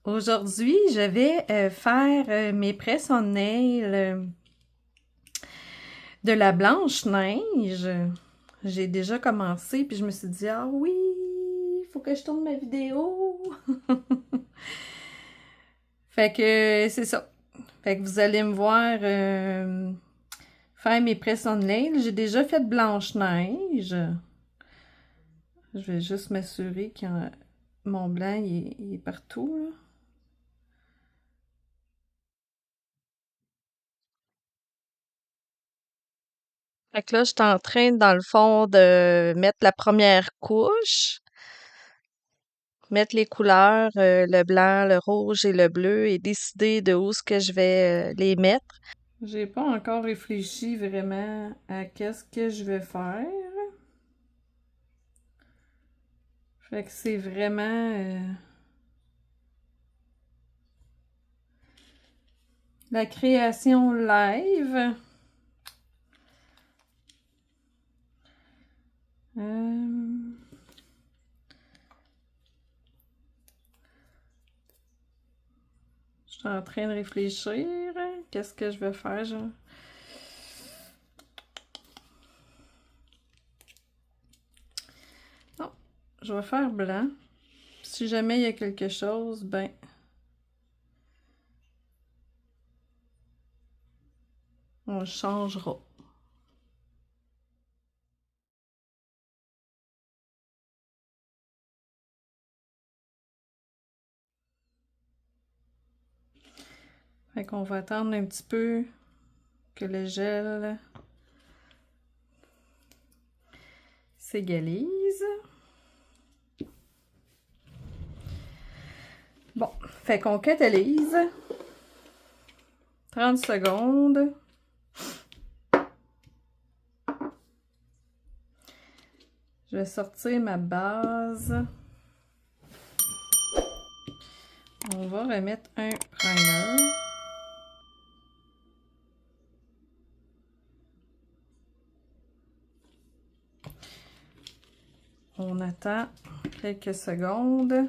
Aujourd'hui, je vais faire mes press-on-nails de la Blanche-Neige. J'ai déjà commencé, puis je me suis dit, ah oui, il faut que je tourne ma vidéo. Fait que c'est ça. Fait que vous allez me voir faire mes press-on-nails. J'ai déjà fait Blanche-Neige. Je vais juste m'assurer que mon blanc il est partout, là. Fait que là, je suis en train, dans le fond, de mettre la première couche, mettre les couleurs, le blanc, le rouge et le bleu, et décider de où ce que je vais les mettre. J'ai pas encore réfléchi vraiment à qu'est-ce que je vais faire. Fait que c'est vraiment la création live. Euh, je suis en train de réfléchir. Qu'est-ce que je vais faire, genre? Non, je vais faire blanc. Si jamais il y a quelque chose, ben, on changera. Fait qu'on va attendre un petit peu que le gel s'égalise. Bon, fait qu'on catalyse. 30 secondes. Je vais sortir ma base. On va remettre un primer. On attend quelques secondes.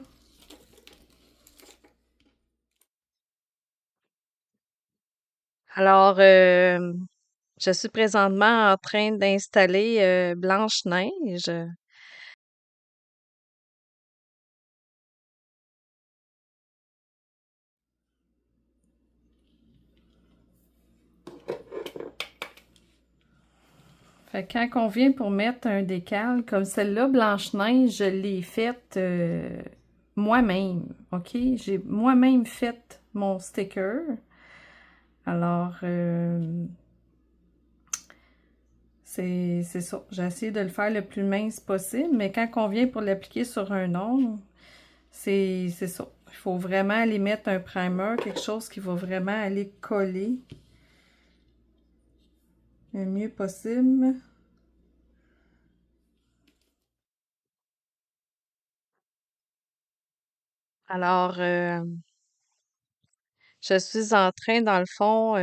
Alors, je suis présentement en train d'installer Blanche-Neige. Fait que quand on vient pour mettre un décal, comme celle-là, Blanche-Neige, je l'ai faite moi-même, OK? J'ai moi-même fait mon sticker. Alors, c'est ça. J'ai essayé de le faire le plus mince possible, mais quand on vient pour l'appliquer sur un ongle, c'est ça. Il faut vraiment aller mettre un primer, quelque chose qui va vraiment aller coller le mieux possible. Alors, je suis en train, dans le fond,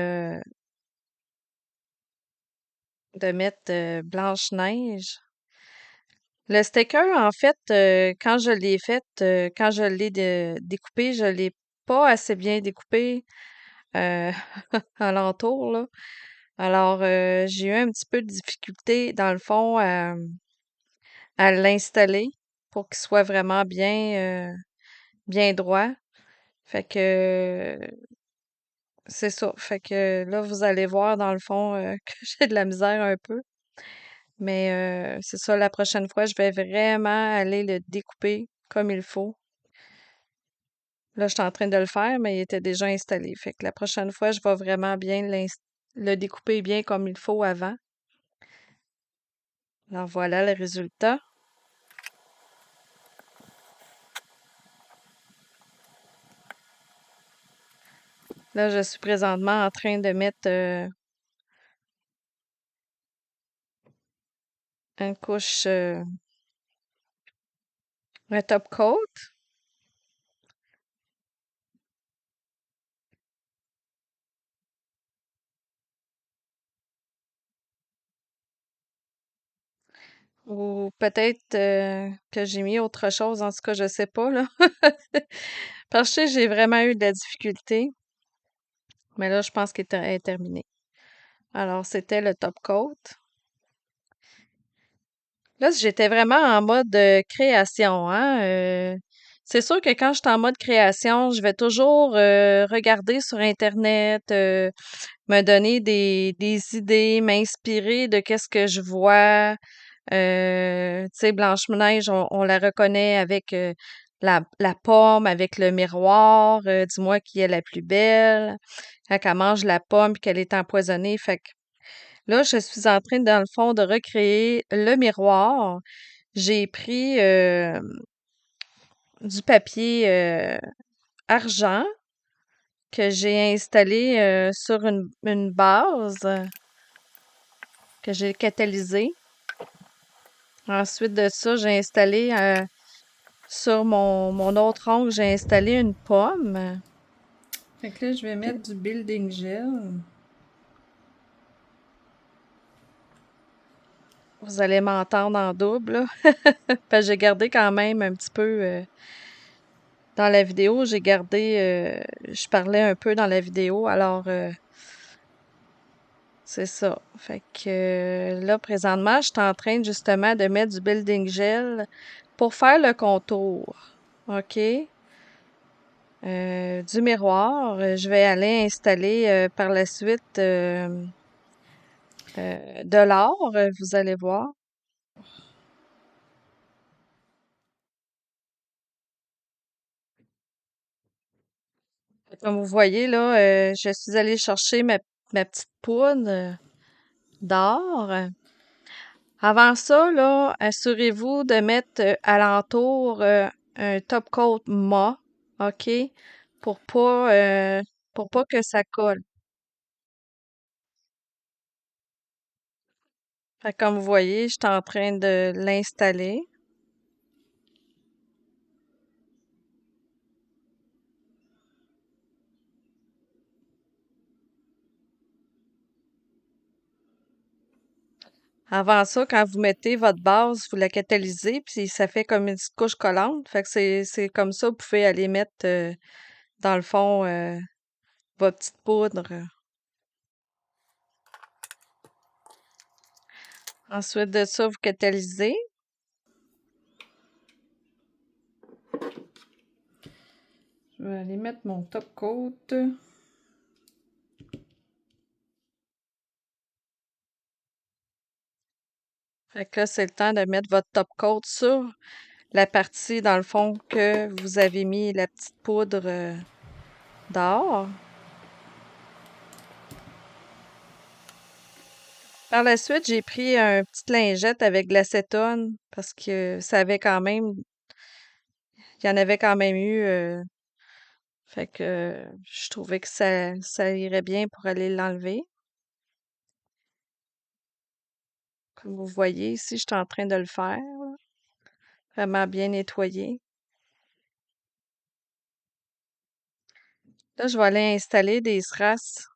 de mettre Blanche-Neige. Le sticker, en fait, quand je l'ai fait, quand je l'ai découpé, je l'ai pas assez bien découpé euh, alentour, là. Alors, j'ai eu un petit peu de difficulté, dans le fond, à l'installer pour qu'il soit vraiment bien droit. Fait que c'est ça. Fait que là, vous allez voir, dans le fond, que j'ai de la misère un peu. Mais c'est ça, la prochaine fois, je vais vraiment aller le découper comme il faut. Là, je suis en train de le faire, mais il était déjà installé. Fait que la prochaine fois, je vais vraiment bien le découper bien comme il faut avant. Alors voilà le résultat. Là, je suis présentement en train de mettre une couche, un top coat. Ou peut-être que j'ai mis autre chose, en tout cas, je sais pas, là. Parce que j'ai vraiment eu de la difficulté, mais là, je pense qu'elle est terminée. Alors, c'était le top coat. Là, j'étais vraiment en mode création, hein. C'est sûr que quand je suis en mode création, je vais toujours regarder sur Internet, me donner des idées, m'inspirer de qu'est-ce que je vois. Tu sais, Blanche-Neige, on la reconnaît avec la pomme, avec le miroir. Dis-moi qui est la plus belle. Quand elle mange la pomme puis qu'elle est empoisonnée. Fait que là, je suis en train, dans le fond, de recréer le miroir. J'ai pris du papier argent que j'ai installé sur une base que j'ai catalysée. Ensuite de ça, j'ai installé sur mon autre ongle, j'ai installé une pomme. Fait que là, je vais mettre du building gel. Vous allez m'entendre en double, là. Parce que j'ai gardé quand même un petit peu dans la vidéo. J'ai gardé, je parlais un peu dans la vidéo, alors c'est ça. Fait que là, présentement, je suis en train justement de mettre du building gel pour faire le contour. OK? Du miroir. Je vais aller installer par la suite de l'or, vous allez voir. Comme vous voyez là, je suis allée chercher ma petite poudre d'or. Avant ça, là, assurez-vous de mettre alentour un top coat mat, OK? Pour pas, euh, pour pas que ça colle. Fait que comme vous voyez, je suis en train de l'installer. Avant ça, quand vous mettez votre base, vous la catalysez, puis ça fait comme une petite couche collante. Fait que c'est comme ça, vous pouvez aller mettre dans le fond votre petite poudre. Ensuite de ça, vous catalysez. Je vais aller mettre mon top coat. Fait que là, c'est le temps de mettre votre top coat sur la partie, dans le fond, que vous avez mis la petite poudre d'or. Par la suite, j'ai pris un petite lingette avec de l'acétone parce que ça avait quand même, il y en avait quand même eu. Fait que je trouvais que ça irait bien pour aller l'enlever. Comme vous voyez ici, je suis en train de le faire. Vraiment bien nettoyer. Là, je vais aller installer des strass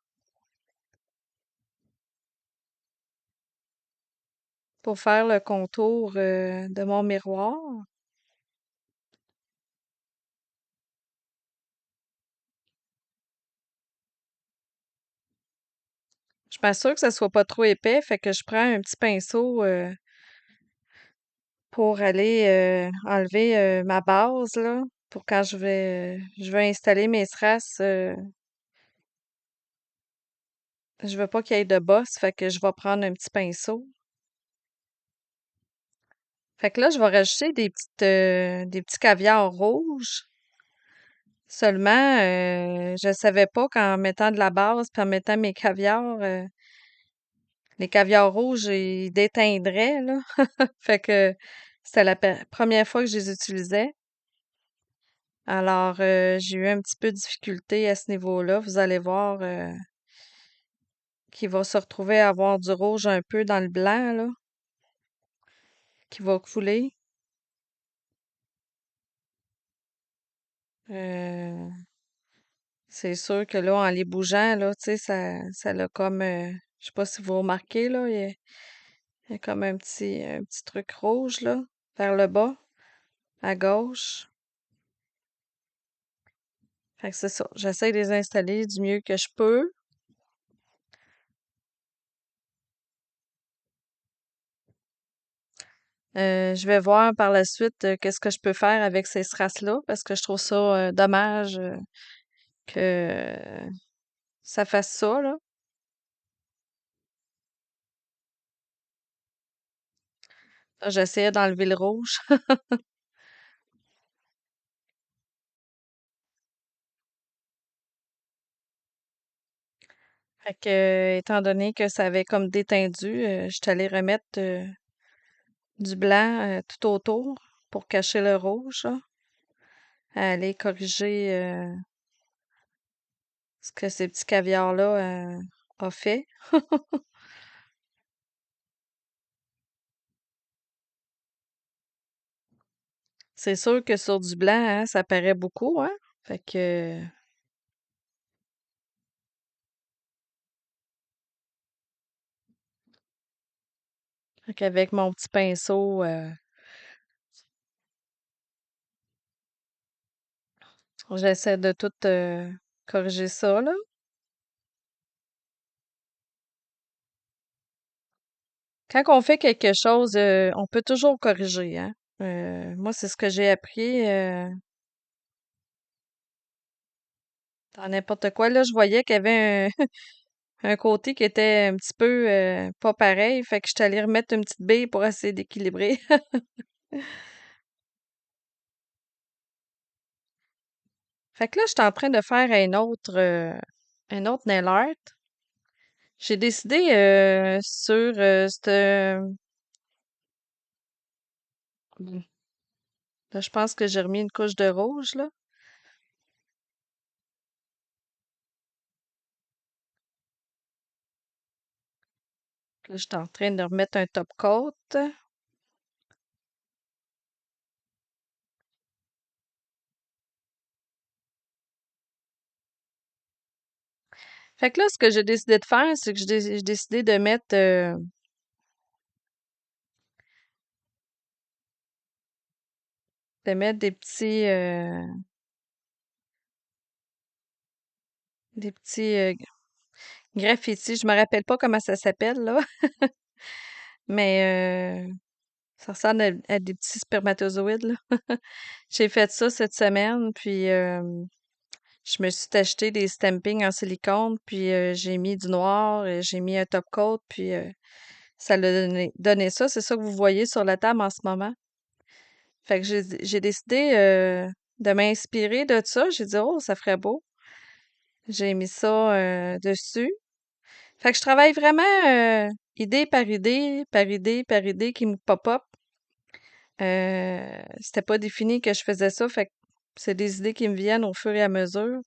pour faire le contour de mon miroir. Je m'assure que ça soit pas trop épais, fait que je prends un petit pinceau pour aller enlever ma base là, pour quand je vais installer mes strass, je veux pas qu'il y ait de bosse, fait que je vais prendre un petit pinceau. Fait que là, je vais rajouter des petits caviars rouges. Seulement, je savais pas qu'en mettant de la base puis en mettant mes caviars, les caviars rouges, ils déteindraient, là. Fait que c'était la première fois que je les utilisais. Alors, j'ai eu un petit peu de difficulté à ce niveau-là. Vous allez voir qu'il va se retrouver à avoir du rouge un peu dans le blanc, là, qui va couler. Euh, c'est sûr que là, en les bougeant, là, tu sais, ça l'a comme, je sais pas si vous remarquez, là, il y a comme un petit truc rouge, là, vers le bas, à gauche. Fait que c'est ça. J'essaie de les installer du mieux que je peux. Je vais voir par la suite qu'est-ce que je peux faire avec ces strass-là parce que je trouve ça dommage que ça fasse ça, là. Là, j'essayais d'enlever le rouge. Fait que, étant donné que ça avait comme détendu, je suis allée remettre du blanc tout autour pour cacher le rouge, là. Aller corriger ce que ces petits caviars-là ont fait. C'est sûr que sur du blanc, hein, ça paraît beaucoup, hein? Fait que, fait qu'avec mon petit pinceau, j'essaie de tout corriger ça, là. Quand on fait quelque chose, on peut toujours corriger, hein? Moi, c'est ce que j'ai appris dans n'importe quoi. Là, je voyais qu'il y avait un côté qui était un petit peu pas pareil, fait que je suis allée remettre une petite bille pour essayer d'équilibrer. Fait que là, je suis en train de faire un autre nail art. J'ai décidé sur bon, là, je pense que j'ai remis une couche de rouge, là. Là, je suis en train de remettre un top coat. Fait que là, ce que j'ai décidé de faire, c'est que j'ai décidé de mettre des petits graffitis. Je me rappelle pas comment ça s'appelle, là, mais ça ressemble à des petits spermatozoïdes, là. J'ai fait ça cette semaine, puis je me suis acheté des stampings en silicone, puis j'ai mis du noir, j'ai mis un top coat, puis ça l'a donné ça. C'est ça que vous voyez sur la table en ce moment. Fait que j'ai décidé de m'inspirer de ça. J'ai dit, oh, ça ferait beau. J'ai mis ça dessus. Fait que je travaille vraiment idée par idée, par idée, par idée qui me pop-up. C'était pas défini que je faisais ça, fait que c'est des idées qui me viennent au fur et à mesure.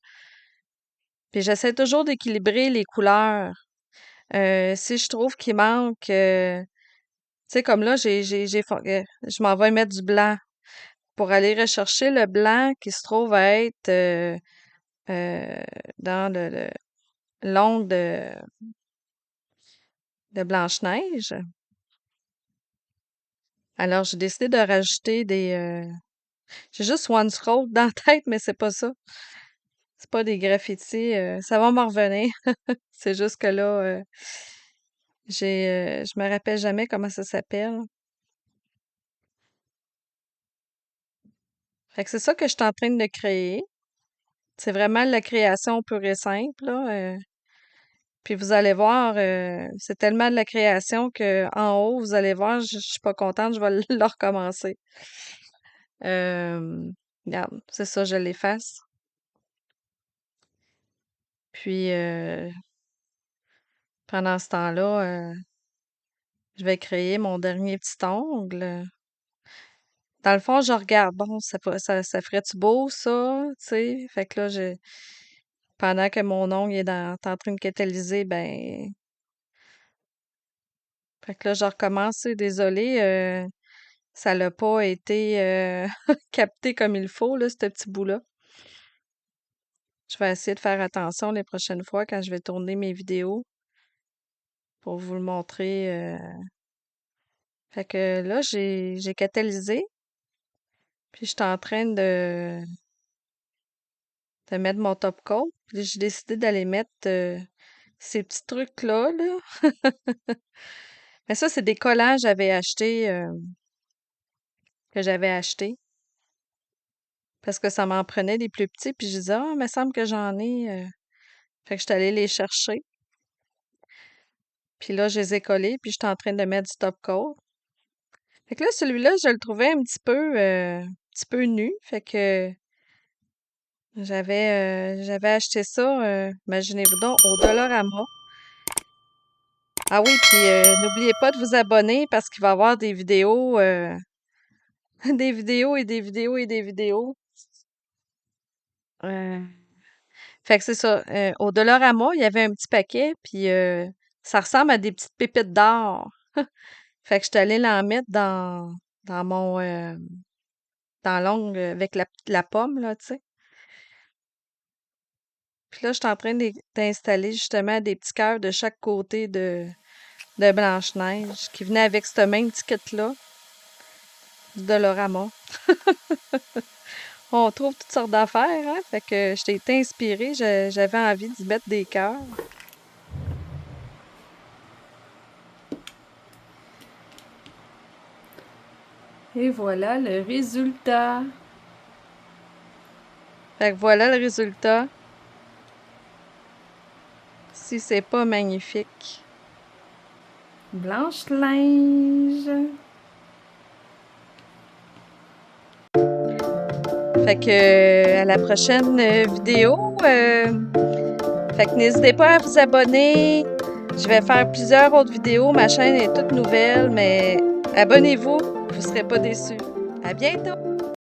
Puis j'essaie toujours d'équilibrer les couleurs. Si je trouve qu'il manque, tu sais, comme là, je m'en vais mettre du blanc pour aller rechercher le blanc qui se trouve à être euh, dans l'ongle de Blanche-Neige. Alors, j'ai décidé de rajouter j'ai juste One Scroll dans la tête, mais c'est pas ça. C'est pas des graffitis. Ça va m'en revenir. C'est juste que là, je me rappelle jamais comment ça s'appelle. Fait que c'est ça que je suis en train de créer. C'est vraiment la création pure et simple, là. Puis vous allez voir, c'est tellement de la création que en haut, vous allez voir, je suis pas contente, je vais le recommencer. Euh, Regarde, c'est ça, je l'efface. Puis pendant ce temps-là, je vais créer mon dernier petit ongle. Dans le fond, je regarde, bon, ça ferait-tu beau, ça? Tu sais, fait que là, pendant que mon ongle est en train de catalyser, ben, fait que là, je recommence, désolé, ça l'a pas été capté comme il faut, là, ce petit bout-là. Je vais essayer de faire attention les prochaines fois quand je vais tourner mes vidéos pour vous le montrer. Fait que là, j'ai catalysé, puis je suis en train de mettre mon top coat. Puis j'ai décidé d'aller mettre ces petits trucs-là, là. Mais ça, c'est des collants que j'avais achetés parce que ça m'en prenait des plus petits. Puis je disais, ah, il me semble que j'en ai. Fait que je suis allée les chercher. Puis là, je les ai collés, puis j'étais en train de mettre du top coat. Fait que là, celui-là, je le trouvais un petit peu nu. Fait que j'avais acheté ça, imaginez-vous donc, au Dollarama. Ah oui, puis n'oubliez pas de vous abonner parce qu'il va y avoir des vidéos, des vidéos et des vidéos et des vidéos. Euh, Fait que c'est ça. Au Dollarama, il y avait un petit paquet, puis ça ressemble à des petites pépites d'or. Fait que je suis allée l'en mettre dans mon, dans l'ongle avec la pomme, là, tu sais. Puis là, je suis en train d'installer justement des petits cœurs de chaque côté de Blanche-Neige qui venaient avec ce même ticket-là du Dollarama. On trouve toutes sortes d'affaires, hein? Fait que j'étais été inspirée, j'avais envie d'y mettre des cœurs. Et voilà le résultat. Fait que voilà le résultat. Si c'est pas magnifique. Blanche-Neige. Fait que à la prochaine vidéo. Fait que n'hésitez pas à vous abonner. Je vais faire plusieurs autres vidéos. Ma chaîne est toute nouvelle, mais abonnez-vous, vous ne serez pas déçus. À bientôt!